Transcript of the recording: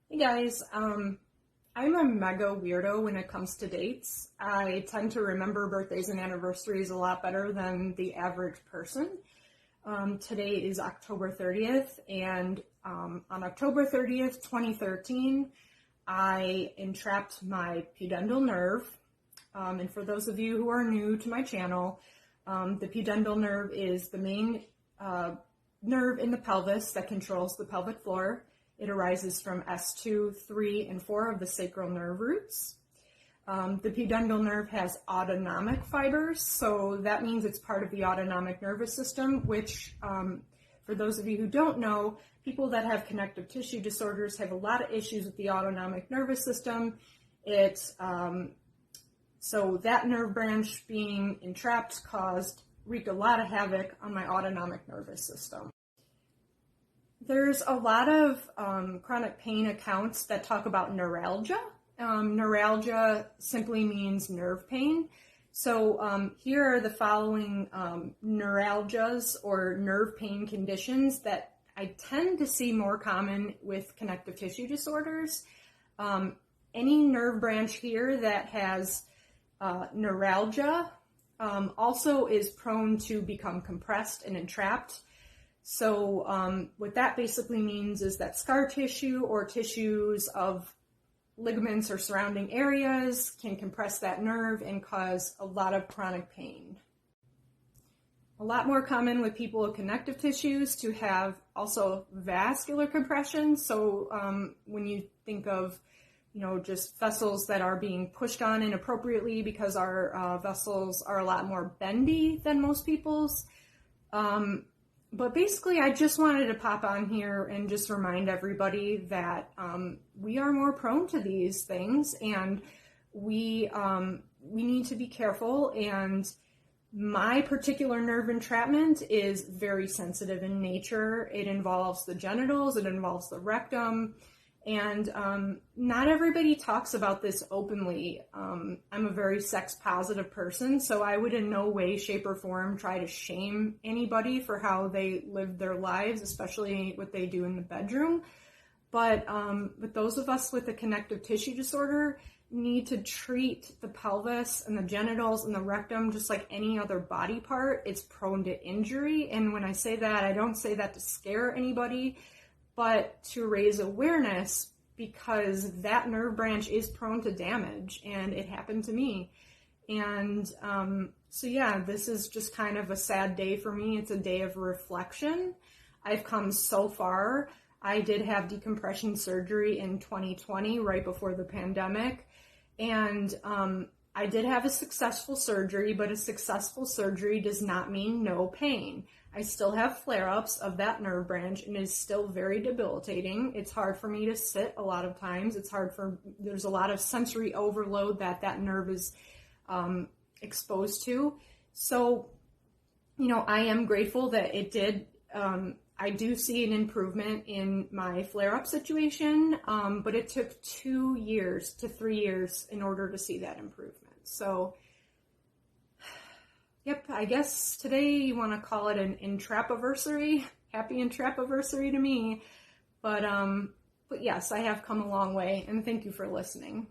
Hey guys, I'm a mega weirdo when it comes to dates. I tend to remember birthdays and anniversaries a lot better than the average person. Today is October 30th, and on October 30th, 2013, I entrapped my pudendal nerve. And for those of you who are new to my channel, the pudendal nerve is the main nerve in the pelvis that controls the pelvic floor. It arises from S2, 3, and 4 of the sacral nerve roots. The pudendal nerve has autonomic fibers, so that means it's part of the autonomic nervous system, which, for those of you who don't know, people that have connective tissue disorders have a lot of issues with the autonomic nervous system. So that nerve branch being entrapped wreaked a lot of havoc on my autonomic nervous system. There's a lot of chronic pain accounts that talk about neuralgia. Neuralgia simply means nerve pain. So here are the following neuralgias or nerve pain conditions that I tend to see more common with connective tissue disorders. Any nerve branch here that has neuralgia also is prone to become compressed and entrapped. So what that basically means is that scar tissue or tissues of ligaments or surrounding areas can compress that nerve and cause a lot of chronic pain. A lot more common with people with connective tissues to have also vascular compression. So when you think of, just vessels that are being pushed on inappropriately because our vessels are a lot more bendy than most people's. But basically, I just wanted to pop on here and just remind everybody that we are more prone to these things, and we need to be careful. And my particular nerve entrapment is very sensitive in nature. It involves the genitals, it involves the rectum, and not everybody talks about this openly. I'm a very sex positive person, so I would in no way, shape, or form try to shame anybody for how they live their lives, especially what they do in the bedroom. But those of us with a connective tissue disorder need to treat the pelvis and the genitals and the rectum just like any other body part. It's prone to injury. And when I say that, I don't say that to scare anybody, but to raise awareness, because that nerve branch is prone to damage, and it happened to me. And so yeah, this is just kind of a sad day for me. It's a day of reflection. I've come so far. I did have decompression surgery in 2020, right before the pandemic, and I did have a successful surgery, but a successful surgery does not mean no pain. I still have flare-ups of that nerve branch, and it is still very debilitating. It's hard for me to sit a lot of times. There's a lot of sensory overload that nerve is exposed to. So, I am grateful that it did. I do see an improvement in my flare-up situation, but it took 2 years to 3 years in order to see that improvement. So, yep, I guess today you want to call it an entrappiversary. Happy entrappiversary to me. But yes, I have come a long way, and thank you for listening.